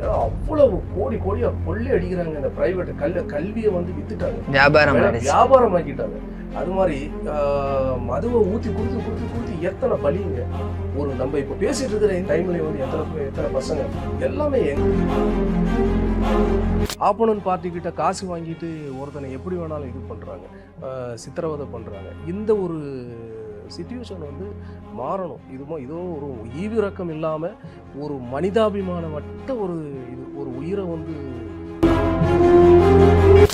ஏன்னா அவ்வளவு கோடி கோடியா கொள்ளை அடிக்கிறாங்க. இந்த பிரைவேட் கல்வியை வந்து வித்துட்டாங்க, வியாபாரம் ஆக்கிட்டாங்க. அது மாதிரி மதுவை ஊற்றி கொடுத்து கொடுத்து கொடுத்து எத்தனை பலிங்க. ஒரு நம்ம இப்போ பேசிட்டு இருக்கிற இந்த டைம்ல வந்து எத்தனை பசங்க எல்லாமே ஆப்போனன்ட் பார்ட்டி கிட்ட காசு வாங்கிட்டு ஒருத்தனை எப்படி வேணாலும் இது பண்றாங்க, சித்திரவதை பண்றாங்க. இந்த ஒரு சிச்சுவேஷன் வந்து மாறணும். இதோ ஒரு ஈவிரக்கம் இல்லாம ஒரு மனிதாபிமானமற்ற ஒரு உயிரை வந்து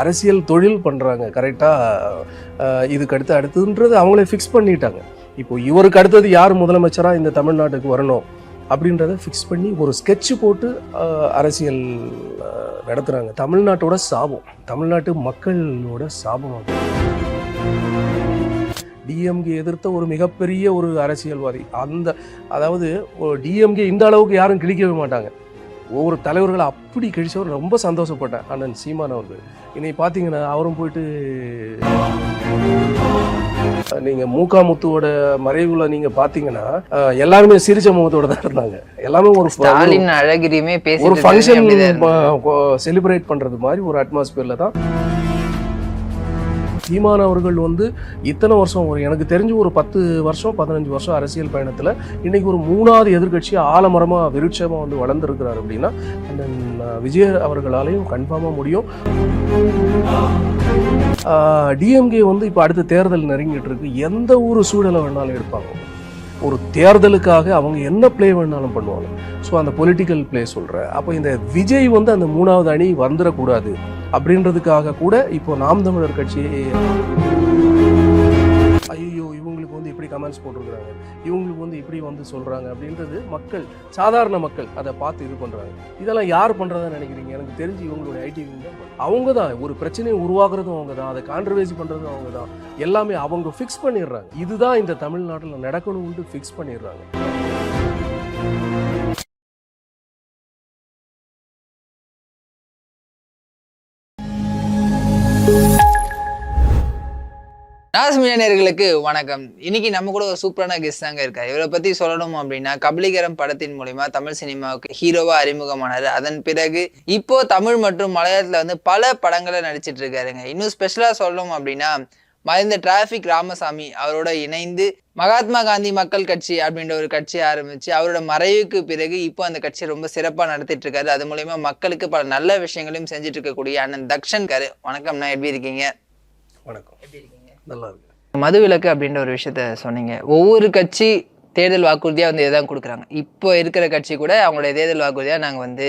அரசியல் தொழில் பண்ணுறாங்க. கரெக்டாக இதுக்கு அடுத்ததுன்றது அவங்களே ஃபிக்ஸ் பண்ணிட்டாங்க. இப்போ இவருக்கு அடுத்தது யார் முதலமைச்சராக இந்த தமிழ்நாட்டுக்கு வரணும் அப்படின்றத ஃபிக்ஸ் பண்ணி ஒரு ஸ்கெட்ச் போட்டு அரசியல் நடத்துகிறாங்க. தமிழ்நாட்டோட சாபம், தமிழ்நாட்டு மக்களோட சாபம். டிஎம்கே எதிர்த்த ஒரு மிகப்பெரிய ஒரு அரசியல்வாதி. அதாவது டிஎம்கே இந்த அளவுக்கு யாரும் கிழிக்கவே மாட்டாங்க. ஒவ்வொரு தலைவர்களை அப்படி கிழிச்சவர். ரொம்ப சந்தோஷப்பட்டேன் அண்ணன் சீமான் அவர்கள். இன்னைக்கு பார்த்தீங்கன்னா அவரும் போயிட்டு நீங்கள் மூக்காமுத்துவோட மறைவுல நீங்கள் பார்த்தீங்கன்னா எல்லாருமே சிரிச்ச முகத்தோட தான் இருந்தாங்க. எல்லாமே ஒரு ஃபங்க்ஷன் செலிப்ரேட் பண்ணுறது மாதிரி ஒரு அட்மாஸ்பியரில் தான் சீமான் அவர்கள் வந்து இத்தனை வருஷம் எனக்கு தெரிஞ்சு ஒரு 10 வருஷம் 15 வருஷம் அரசியல் பயணத்தில் இன்னைக்கு ஒரு 3வது எதிர்கட்சி ஆலமரமாக விருட்சமாக வந்து வளர்ந்துருக்கிறார் அப்படின்னா அந்த விஜய் அவர்களாலையும் கன்ஃபார்மாக முடியும். டிஎம்கே வந்து இப்போ அடுத்த தேர்தல் நெருங்கிட்டு இருக்கு. எந்த ஒரு சூழலை வேணாலும் எடுப்பாங்க. ஒரு தேர்தலுக்காக அவங்க என்ன பிளே வேணாலும் பண்ணுவாங்க. ஸோ அந்த பொலிட்டிக்கல் பிளே சொல்கிறேன். அப்போ இந்த விஜய் வந்து அந்த 3வது அணி வந்துடக்கூடாது அப்படின்றதுக்காக கூட இப்போ நாம் தமிழர் கட்சி ஐயோ இவங்களுக்கு வந்து இப்படி கமெண்ட்ஸ் போட்டிருக்கிறாங்க, இவங்களுக்கு வந்து இப்படி வந்து சொல்கிறாங்க அப்படின்றது மக்கள், சாதாரண மக்கள் அதை பார்த்து இது பண்ணுறாங்க. இதெல்லாம் யார் பண்ணுறதா நினைக்கிறீங்க? எனக்கு தெரிஞ்சு இவங்களுடைய ஐடி அவங்க தான். ஒரு பிரச்சனையை உருவாக்குறதும் அவங்க தான், அதை கான்ட்ரவர்சி பண்ணுறதும் அவங்க தான். எல்லாமே அவங்க ஃபிக்ஸ் பண்ணிடுறாங்க. இதுதான் இந்த தமிழ்நாட்டில் நடக்கணும்னு ஃபிக்ஸ் பண்ணிடுறாங்க. நேயர்களுக்கு வணக்கம். இன்னைக்கு நம்ம கூட ஒரு சூப்பரான கெஸ்ட் தாங்க இருக்காரு. இவரை பத்தி சொல்லணும் அப்படின்னா கபலீகரம் படத்தின் மூலமா தமிழ் சினிமாவுக்கு ஹீரோவா அறிமுகமானாரு. அதன் பிறகு இப்போ தமிழ் மற்றும் மலையாளத்துல வந்து பல படங்களை நடிச்சிட்டு இருக்காருங்க. இன்னும் ஸ்பெஷலா சொல்லணும் அப்படின்னா மறைந்த டிராபிக் ராமசாமி அவரோட இணைந்து மகாத்மா காந்தி மக்கள் கட்சி அப்படின்ற ஒரு கட்சி ஆரம்பிச்சு அவரோட மறைவுக்கு பிறகு இப்போ அந்த கட்சியை ரொம்ப சிறப்பா நடத்திட்டு இருக்காரு. அது மூலயமா மக்களுக்கு பல நல்ல விஷயங்களையும் செஞ்சுட்டு இருக்கக்கூடிய அண்ணன் தக்ஷன் காரு. வணக்கம்ண்ணா, எப்படி இருக்கீங்க? வணக்கம், எப்படி இருக்கீங்க? நல்லா இருக்கு. மதுவிலக்கு அப்படின்ற ஒரு விஷயத்த சொன்னீங்க. ஒவ்வொரு கட்சி தேர்தல் வாக்குறுதியாக வந்து எதாவது கொடுக்குறாங்க. இப்போ இருக்கிற கட்சி கூட அவங்களுடைய தேர்தல் வாக்குறுதியாக நாங்கள் வந்து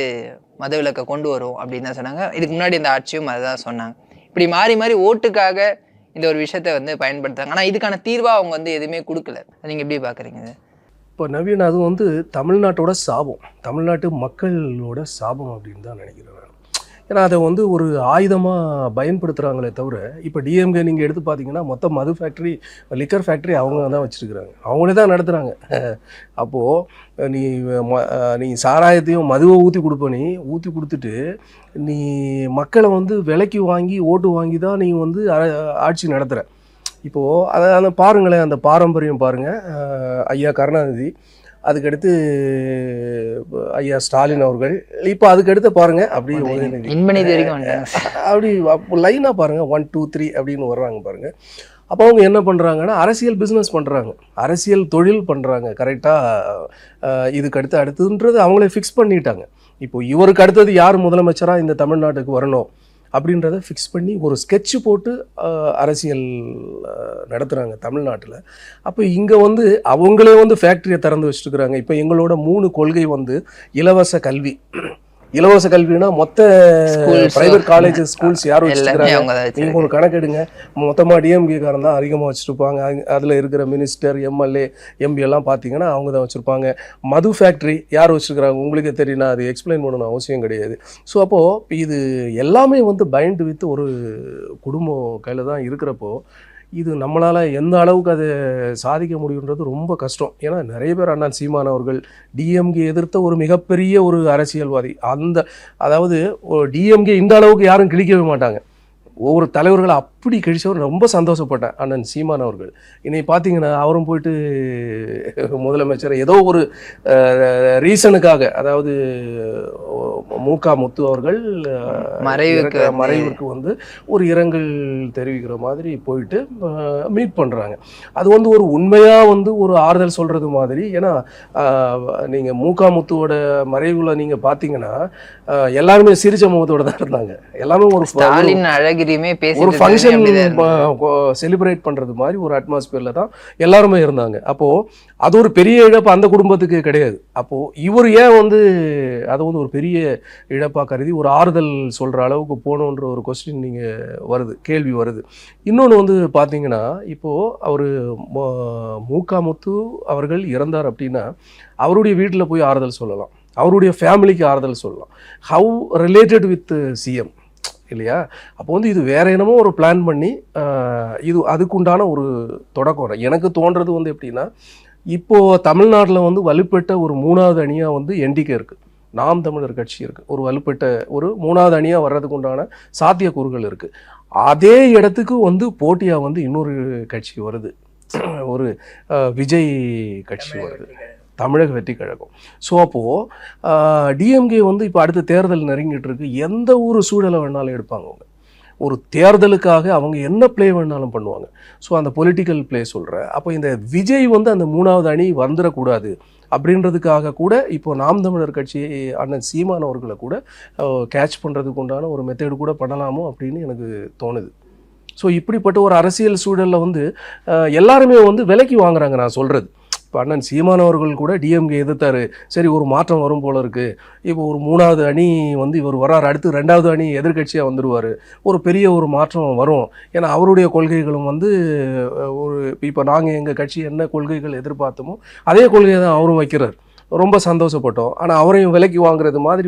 மதுவிலக்கை கொண்டு வருவோம் அப்படின்னு தான் சொன்னாங்க. இதுக்கு முன்னாடி இந்த ஆட்சியும் அதை தான் சொன்னாங்க. இப்படி மாறி மாறி ஓட்டுக்காக இந்த ஒரு விஷயத்த வந்து பயன்படுத்துறாங்க. ஆனால் இதுக்கான தீர்வாக அவங்க வந்து எதுவுமே கொடுக்கல. நீங்கள் எப்படி பார்க்குறீங்க? இப்போ நவீன், அது வந்து தமிழ்நாட்டோட சாபம், தமிழ்நாட்டு மக்களோட சாபம் அப்படின்னு தான் நினைக்கிறேன். ஏன்னா அதை வந்து ஒரு ஆயுதமாக பயன்படுத்துகிறாங்களே தவிர, இப்போ டிஎம்கே நீங்கள் எடுத்து பார்த்தீங்கன்னா மொத்தம் மது ஃபேக்ட்ரி, லிக்கர் ஃபேக்ட்ரி அவங்க தான் வச்சுருக்குறாங்க, அவங்களே தான் நடத்துகிறாங்க. அப்போது நீ சாராயத்தையும் மதுவை ஊற்றி கொடுப்ப, நீ ஊற்றி கொடுத்துட்டு நீ மக்களை வந்து விலைக்கு வாங்கி ஓட்டு வாங்கி தான் நீ வந்து ஆட்சி நடத்துகிற. இப்போது அதை பாருங்களேன், அந்த பாரம்பரியம் பாருங்கள். ஐயா கருணாநிதி, அதுக்கடுத்து ஐயா ஸ்டாலின் அவர்கள், இப்போ அதுக்கடுத்து பாருங்க அப்படி லைனாக பாருங்க 1 2 3 அப்படின்னு வர்றாங்க பாருங்க. அப்போ அவங்க என்ன பண்ணுறாங்கன்னா அரசியல் பிஸ்னஸ் பண்ணுறாங்க, அரசியல் தொழில் பண்ணுறாங்க. கரெக்டாக இதுக்கு அடுத்ததுன்றது அவங்களே ஃபிக்ஸ் பண்ணிட்டாங்க. இப்போ இவருக்கு அடுத்தது யார் முதலமைச்சராக இந்த தமிழ்நாட்டுக்கு வரணும் அப்படின்றத ஃபிக்ஸ் பண்ணி ஒரு ஸ்கெட்ச் போட்டு அரசியல் நடத்துகிறாங்க தமிழ்நாட்டில். அப்போ இங்கே வந்து அவங்களே வந்து ஃபேக்ட்ரியை திறந்து வச்சுருக்குறாங்க. இப்போ எங்களோட 3 கொள்கை வந்து இலவச கல்வி. இலவச கல்வினா மொத்த பிரைவேட் காலேஜ் ஸ்கூல்ஸ் யாரும் வச்சுருக்காங்க. நீங்கள் ஒரு கணக்கெடுங்க, மொத்தமாக டிஎம்கேக்காரன் தான் அதிகமாக வச்சுருப்பாங்க. அதில் இருக்கிற மினிஸ்டர், எம்எல்ஏ, எம்பி எல்லாம் பார்த்தீங்கன்னா அவங்க தான் வச்சுருப்பாங்க. மது ஃபேக்ட்ரி யார் வச்சுருக்குறாங்க உங்களுக்கே தெரியும், அது எக்ஸ்பிளைன் பண்ணணும் அவசியம் கிடையாது. ஸோ அப்போது இது எல்லாமே வந்து பைண்ட் வித் ஒரு குடும்பம் கையில் தான் இருக்கிறப்போ இது நம்மளால் எந்த அளவுக்கு அதை சாதிக்க முடியுன்றது ரொம்ப கஷ்டம். ஏன்னா நிறைய பேர் அண்ணன் சீமான் அவர்கள் டிஎம்கே எதிர்த்த ஒரு மிகப்பெரிய ஒரு அரசியல்வாதி. அதாவது டிஎம்கே இந்த அளவுக்கு யாரும் கிழிக்கவே மாட்டாங்க. ஒவ்வொரு தலைவர்களை அப்படி கிழிச்சவர். ரொம்ப சந்தோஷப்பட்டேன் அண்ணன் சீமான் அவர்கள். இன்னைக்கு பார்த்தீங்கன்னா அவரும் போயிட்டு முதலமைச்சர் ஏதோ ஒரு ரீசனுக்காக, அதாவது மூகா முத்து அவர்கள் மறைவுக்கு வந்து ஒரு இரங்கல் தெரிவிக்கிற மாதிரி போயிட்டு மீட் பண்ணுறாங்க. அது வந்து ஒரு உண்மையாக வந்து ஒரு ஆறுதல் சொல்கிறது மாதிரி. ஏன்னா நீங்கள் மூகா முத்துவோட மறைவில் நீங்கள் பார்த்தீங்கன்னா எல்லாருமே சிரிச்ச முகத்தோட தான் இருந்தாங்க. எல்லாமே ஒரு ஒரு ஃபங்க்ஷன் செலிப்ரேட் பண்ணுறது மாதிரி ஒரு அட்மாஸ்பியரில் தான் எல்லாருமே இருந்தாங்க. அப்போது அது ஒரு பெரிய இழப்பு அந்த குடும்பத்துக்கு கிடையாது. அப்போது இவர் ஏன் வந்து அதை வந்து ஒரு பெரிய இழப்பாக கருதி ஒரு ஆறுதல் சொல்கிற அளவுக்கு போகணுன்ற ஒரு கொஸ்டின் நீங்கள் கேள்வி வருது. இன்னொன்று வந்து பார்த்தீங்கன்னா இப்போது அவர் மூகா முத்து அவர்கள் இறந்தார் அப்படின்னா அவருடைய வீட்டில் போய் ஆறுதல் சொல்லலாம், அவருடைய ஃபேமிலிக்கு ஆறுதல் சொல்லலாம். ஹவு ரிலேட்டட் வித் சிஎம் இல்லையா? அப்போ வந்து இது வேற என்னமோ ஒரு பிளான் பண்ணி இது அதுக்குண்டான ஒரு தொடக்கம். எனக்கு தோன்றது வந்து எப்படின்னா, இப்போது தமிழ்நாட்டில் வந்து வலுப்பெற்ற ஒரு 3வது அணியாக வந்து என்டிகே இருக்குது, நாம் தமிழர் கட்சி இருக்குது. ஒரு வலுப்பெற்ற ஒரு 3வது அணியாக வர்றதுக்கு உண்டான சாத்தியக்கூறுகள் இருக்குது. அதே இடத்துக்கு வந்து போட்டியாக வந்து இன்னொரு கட்சி வருது, ஒரு விஜய் கட்சி வருது, தமிழக வெற்றி கழகம். ஸோ அப்போது டிஎம்கே வந்து இப்போ அடுத்த தேர்தல் நெருங்கிட்டு இருக்கு. எந்த ஒரு சூழலை வேணாலும் எடுப்பாங்க அவங்க. ஒரு தேர்தலுக்காக அவங்க என்ன பிளே வேணாலும் பண்ணுவாங்க. ஸோ அந்த பொலிட்டிக்கல் பிளே சொல்கிறேன். அப்போ இந்த விஜய் வந்து அந்த 3வது அணி வந்துடக்கூடாது அப்படின்றதுக்காக கூட இப்போ நாம் தமிழர் கட்சி அண்ணன் சீமான் அவர்களை கூட கேட்ச் பண்ணுறதுக்கு உண்டான ஒரு மெத்தேடு கூட பண்ணலாமோ அப்படின்னு எனக்கு தோணுது. ஸோ இப்படிப்பட்ட ஒரு அரசியல் சூழலில் வந்து எல்லாருமே வந்து விலைக்கு வாங்குறாங்க. நான் சொல்கிறது இப்போ அண்ணன் சீமான் அவர்கள் கூட டிஎம்கே எதிர்த்தாரு, சரி ஒரு மாற்றம் வரும் போல இருக்குது, இப்போ ஒரு 3வது அணி வந்து இவர் வராரு, அடுத்து 2வது அணி எதிர்கட்சியாக வந்துடுவார், ஒரு பெரிய ஒரு மாற்றம் வரும். ஏன்னா அவருடைய கொள்கைகளும் வந்து ஒரு இப்போ நாங்கள் எங்கள் கட்சி என்ன கொள்கைகள் எதிர்பார்த்தோமோ அதே கொள்கையை தான் அவரும் வைக்கிறார். ரொம்ப சந்தோஷப்பட்டோம். ஆனால் அவரையும் விலைக்கு வாங்குறது மாதிரி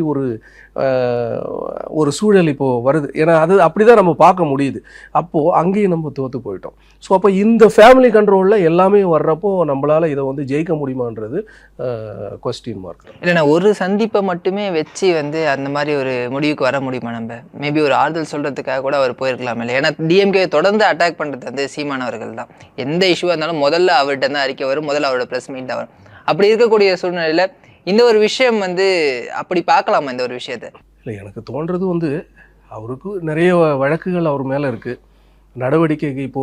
ஒரு சூழல் இப்போது வருது. ஏன்னா அது அப்படி தான் நம்ம பார்க்க முடியுது. அப்போது அங்கேயும் நம்ம தோற்று போயிட்டோம். ஸோ அப்போ இந்த ஃபேமிலி கண்ட்ரோலில் எல்லாமே வர்றப்போ நம்மளால் இதை வந்து ஜெயிக்க முடியுமான்றது கொஸ்டின் மார்க். இல்லைண்ணா, ஒரு சந்திப்பை மட்டுமே வச்சு வந்து அந்த மாதிரி ஒரு முடிவுக்கு வர முடியுமா? நம்ம மேபி ஒரு ஆறுதல் சொல்கிறதுக்காக கூட அவர் போயிருக்கலாம் இல்லை? ஏன்னா டிஎம்கே தொடர்ந்து அட்டாக் பண்ணுறது வந்து சீமானவர்கள் தான். எந்த இஷ்யூவாக இருந்தாலும் முதல்ல அவர்கிட்ட தான் அறிக்கை வரும், முதல்ல அவரோட ப்ரெஸ் மீட் தான் வரும். அப்படி இருக்கக்கூடிய சூழ்நிலையில் இந்த ஒரு விஷயம் வந்து அப்படி பார்க்கலாமா இந்த ஒரு விஷயத்தை? இல்லை, எனக்கு தோன்றது வந்து அவருக்கு நிறைய வழக்குகள் அவர் மேலே இருக்குது. நடவடிக்கைக்கு இப்போ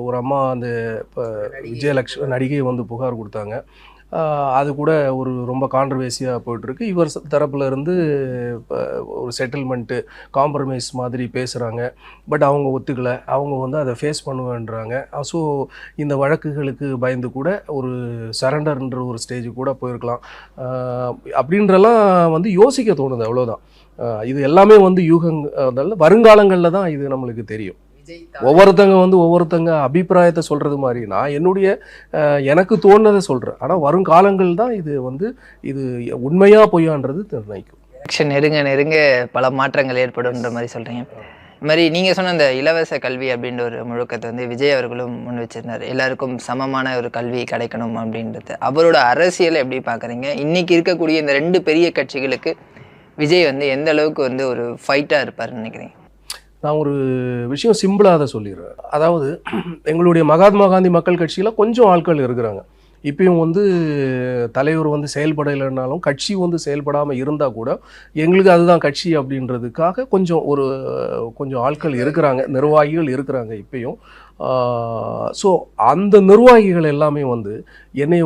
ஒரு அம்மா அந்த இப்போ விஜயலட்சுமி நடிகை வந்து புகார் கொடுத்தாங்க. அது கூட ரொம்ப கான்ட்ரவர்சியாக போயிட்டுருக்கு. இவர் தரப்பில் இருந்து இப்போ ஒரு செட்டில்மெண்ட்டு காம்ப்ரமைஸ் மாதிரி பேசுகிறாங்க. பட் அவங்க ஒத்துக்கலை, அவங்க வந்து அதை ஃபேஸ் பண்ணுவேன்றாங்க. ஸோ இந்த வழக்குகளுக்கு பயந்து கூட ஒரு சரண்டர்ன்ற ஒரு ஸ்டேஜுக்கு கூட போயிருக்கலாம் அப்படின்றலாம் வந்து யோசிக்க தோணுது. அவ்வளோதான். இது எல்லாமே வந்து வருங்காலங்களில் தான் இது நம்மளுக்கு தெரியும். ஒவ்வொருத்தங்க அபிப்பிராயத்தை சொல்கிறது மாதிரி நான் எனக்கு தோணுனதை சொல்கிறேன். ஆனால் வருங்காலங்கள் தான் இது உண்மையாக பொய்யான்றது நிர்ணயிக்கும். எலெக்ஷன் நெருங்க பல மாற்றங்கள் ஏற்படும்ன்ற மாதிரி சொல்கிறீங்க. இது மாதிரி நீங்கள் சொன்ன அந்த இலவச கல்வி அப்படின்ற ஒரு முழக்கத்தை வந்து விஜய் அவர்களும் முன் வச்சிருந்தார். எல்லாருக்கும் சமமான ஒரு கல்வி கிடைக்கணும் அப்படின்றது. அவரோட அரசியலை எப்படி பார்க்குறீங்க? இன்றைக்கி இருக்கக்கூடிய இந்த 2 பெரிய கட்சிகளுக்கு விஜய் வந்து எந்த அளவுக்கு வந்து ஒரு ஃபைட்டாக இருப்பார்னு நினைக்கிறீங்க? நான் ஒரு விஷயம் சிம்பிளாக அதை சொல்லிடுறேன். அதாவது எங்களுடைய மகாத்மா காந்தி மக்கள் கட்சியில் கொஞ்சம் ஆட்கள் இருக்கிறாங்க. இப்பயும் தலைவர் செயல்படலைன்னாலும் கட்சி செயல்படாமல் இருந்தால் கூட எங்களுக்கு அதுதான் கட்சி அப்படின்றதுக்காக கொஞ்சம் ஆட்கள் இருக்கிறாங்க, நிர்வாகிகள் இருக்கிறாங்க இப்பயும். ஸோ அந்த நிர்வாகிகள் எல்லாமே என்னை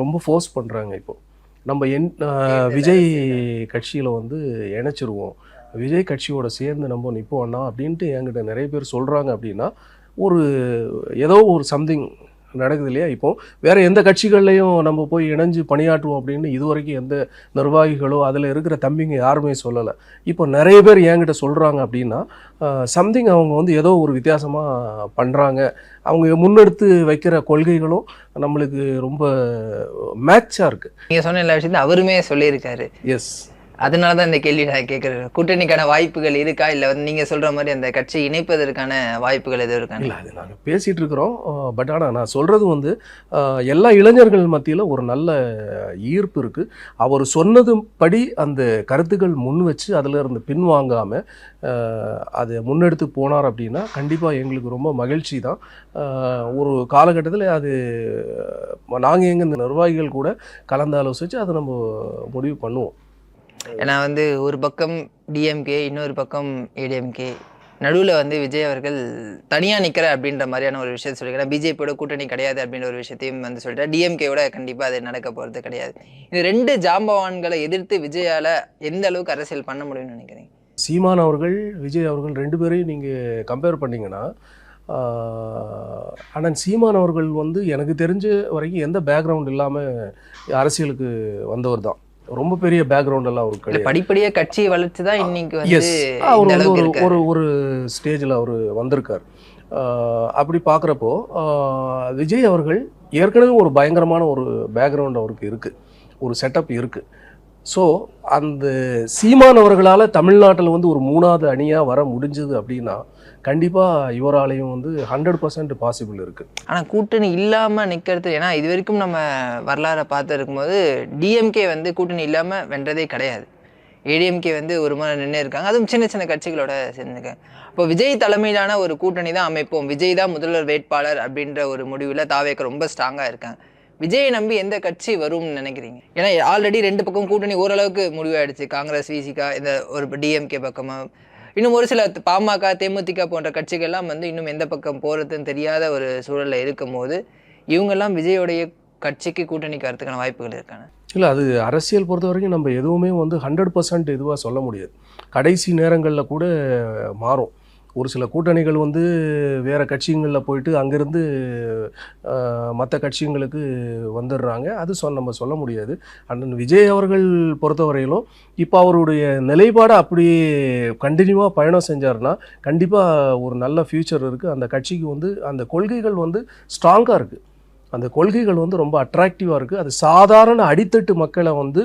ரொம்ப ஃபோர்ஸ் பண்ணுறாங்க. இப்போது நம்ம விஜய் கட்சியில் இணைச்சிருவோம், விஜய் கட்சியோட சேர்ந்து நம்ம நிற்போம்னா அப்படின்ட்டு என்கிட்ட நிறைய பேர் சொல்கிறாங்க. அப்படின்னா ஏதோ ஒரு சம்திங் நடக்குது இல்லையா? இப்போது வேறு எந்த கட்சிகள்லையும் நம்ம போய் இணைஞ்சு பணியாற்றுவோம் அப்படின்னு இதுவரைக்கும் எந்த நிர்வாகிகளோ அதில் இருக்கிற தம்பிங்க யாருமே சொல்லலை. இப்போ நிறைய பேர் என்கிட்ட சொல்கிறாங்க. அப்படின்னா சம்திங் அவங்க ஏதோ ஒரு வித்தியாசமாக பண்ணுறாங்க. அவங்க முன்னெடுத்து வைக்கிற கொள்கைகளும் நம்மளுக்கு ரொம்ப மேட்சாக இருக்குது. நீங்கள் சொன்ன எல்லா விஷயத்தையும் அவருமே சொல்லியிருக்காரு. எஸ், அதனால தான் இந்த கேள்வி நான் கேட்குறேன். கூட்டணிக்கான வாய்ப்புகள் இருக்கா, இல்லை நீங்கள் சொல்கிற மாதிரி அந்த கட்சி இணைப்பதற்கான வாய்ப்புகள் எதுவும் இருக்கா? இல்லை, அது நாங்கள் பேசிகிட்டு இருக்கிறோம். பட் ஆனால் நான் சொல்கிறது எல்லா இளைஞர்கள் மத்தியில் ஒரு நல்ல ஈர்ப்பு இருக்குது. அவர் சொன்னது படி அந்த கருத்துக்கள் முன் வச்சு அதில் இருந்து பின்வாங்காமல் அதை முன்னெடுத்து போனார் அப்படின்னா கண்டிப்பாக எங்களுக்கு ரொம்ப மகிழ்ச்சி தான். ஒரு காலகட்டத்தில் நாங்கள் எங்கள் நிர்வாகிகள் கூட கலந்து ஆலோசித்து அதை நம்ம முடிவு பண்ணுவோம். ஏன்னா வந்து ஒரு பக்கம் டிஎம்கே, இன்னொரு பக்கம் ஏடிஎம்கே, நடுவில் வந்து விஜய் அவர்கள் தனியாக நிற்கிற அப்படின்ற மாதிரியான ஒரு விஷயத்தை சொல்லிக்கிறேன். பிஜேபியோட கூட்டணி கிடையாது அப்படின்ற ஒரு விஷயத்தையும் வந்து சொல்லிட்டேன். டிஎம்கேவோட கண்டிப்பாக அது நடக்க போகிறது கிடையாது. இந்த 2 ஜாம்பவான்களை எதிர்த்து விஜயால எந்த அளவுக்கு அரசியல் பண்ண முடியும்னு நினைக்கிறீங்க? சீமான் அவர்கள், விஜய் அவர்கள் 2 பேரையும் நீங்கள் கம்பேர் பண்ணிங்கன்னா, அண்ணன் சீமான் அவர்கள் வந்து எனக்கு தெரிஞ்ச வரைக்கும் எந்த பேக்ரவுண்ட் இல்லாமல் அரசியலுக்கு வந்தவர் தான். ரொம்ப பெரிய பேக்ரவுண்ட் எல்லாம் அவருக்கு கிடையாது. படிப்படியாக கட்சியை வளர்ச்சி தான் இன்னைக்கு வந்து அவர் இந்த அளவுக்கு வந்து இருக்காரு. ஒரு ஒரு ஸ்டேஜில் அவர் வந்திருக்கார். அப்படி பார்க்குறப்போ விஜய் அவர்கள் ஏற்கனவே ஒரு பயங்கரமான ஒரு பேக்ரவுண்ட் அவருக்கு இருக்குது, ஒரு செட்டப் இருக்குது. ஸோ அந்த சீமான் அவர்களால் தமிழ்நாட்டில் வந்து ஒரு 3வது அணியாக வர முடிஞ்சது அப்படின்னா கண்டிப்பாக இவராலையும் வந்து 100% பாசிபிள் இருக்குது. ஆனால் கூட்டணி இல்லாமல் நிற்கிறது, ஏன்னா இது வரைக்கும் நம்ம வரலாறை பார்த்து இருக்கும்போது டிஎம்கே வந்து கூட்டணி இல்லாமல் வென்றதே கிடையாது. ஏடிஎம்கே வந்து ஒரு முறை நின்று இருக்காங்க, அதுவும் சின்ன சின்ன கட்சிகளோட சேர்ந்துருக்காங்க. இப்போ விஜய் தலைமையிலான ஒரு கூட்டணி தான் அமைப்போம், விஜய் தான் முதல்வர் வேட்பாளர் அப்படின்ற ஒரு முடிவில் தாவேக்க ரொம்ப ஸ்ட்ராங்காக இருக்காங்க. விஜயை நம்பி எந்த கட்சி வரும்னு நினைக்கிறீங்க? ஏன்னா ஆல்ரெடி 2 பக்கம் கூட்டணி ஓரளவுக்கு முடிவாயிடுச்சு. காங்கிரஸ், விசிகா, இந்த ஒரு டிஎம்கே பக்கமாக, இன்னும் ஒரு சில பாமக, தேமுதிக போன்ற கட்சிகள்லாம் வந்து இன்னும் எந்த பக்கம் போகிறதுன்னு தெரியாத ஒரு சூழலில் இருக்கும் போது இவங்கெல்லாம் விஜயோடைய கட்சிக்கு கூட்டணிக்கு வரதுக்கான வாய்ப்புகள் இருக்காங்க. இல்லை, அது அரசியல் பொறுத்த வரைக்கும் நம்ம எதுவுமே வந்து 100% இதுவாக சொல்ல முடியாது. கடைசி நேரங்களில் கூட மாறும். ஒரு சில கூட்டணிகள் வந்து வேறு கட்சிகளில் போயிட்டு அங்கேருந்து மற்ற கட்சிங்களுக்கு வந்துடுறாங்க. அது நம்ம சொல்ல முடியாது. அண்ணன் விஜய் அவர்கள் பொறுத்தவரையிலும் இப்போ அவருடைய நிலைப்பாடை அப்படியே கண்டினியூவாக பயணம் செஞ்சார்னா கண்டிப்பாக ஒரு நல்ல ஃப்யூச்சர் இருக்குது. அந்த கட்சிக்கு வந்து அந்த கொள்கைகள் வந்து ஸ்ட்ராங்காக இருக்குது. அந்த கொள்கைகள் வந்து ரொம்ப அட்ராக்டிவாக இருக்குது. அது சாதாரண அடித்தட்டு மக்களை வந்து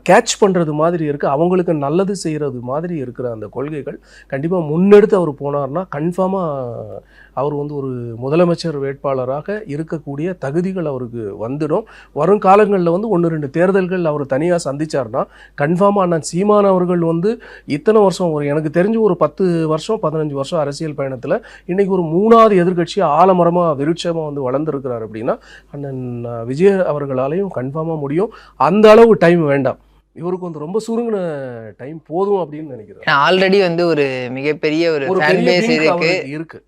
கேட்ச் பண்ணுறது மாதிரி இருக்குது. அவங்களுக்கு நல்லது செய்கிறது மாதிரி இருக்கிற அந்த கொள்கைகள் கண்டிப்பாக முன்னெடுத்து அவர் போனார்னா கன்ஃபார்மாக அவர் வந்து ஒரு முதலமைச்சர் வேட்பாளராக இருக்கக்கூடிய தகுதிகள் அவருக்கு வந்துடும். வரும் காலங்களில் வந்து 1-2 தேர்தல்கள் அவர் தனியாக சந்தித்தார்னா கன்ஃபார்மாக அண்ணன் சீமான் அவர்கள் வந்து இத்தனை வருஷம், ஒரு எனக்கு தெரிஞ்சு ஒரு 10 வருஷம் 15 வருஷம் அரசியல் பயணத்தில் இன்றைக்கி ஒரு 3வது எதிர்கட்சி ஆலமரமாக விருட்சமாக வந்து வளர்ந்துருக்கிறார் அப்படின்னா அண்ணன் விஜய் அவர்களாலையும் கன்ஃபார்மாக முடியும். அந்த அளவு டைம் வேண்டாம், இவருக்கு வந்து ரொம்ப சுருங்கின டைம் போதும் அப்படின்னு நினைக்கிறேன். ஆல்ரெடி வந்து ஒரு மிகப்பெரிய ஒரு ஃபேன் பேஸ் இருக்கு,